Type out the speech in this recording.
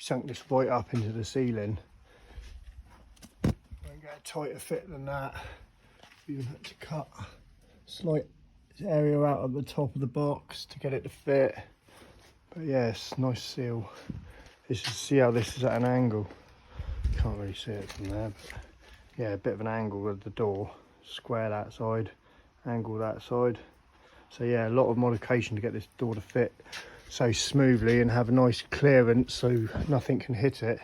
Sunk this right up into the ceiling. I can get a tighter fit than that. Even had to cut a slight area out at the top of the box to get it to fit. But yeah, it's a nice seal. Let's just see how this is at an angle. Can't really see it from there, but yeah, a bit of an angle with the door. Square that side, angle that side. So yeah, a lot of modification to get this door to fit so smoothly and have a nice clearance so nothing can hit it.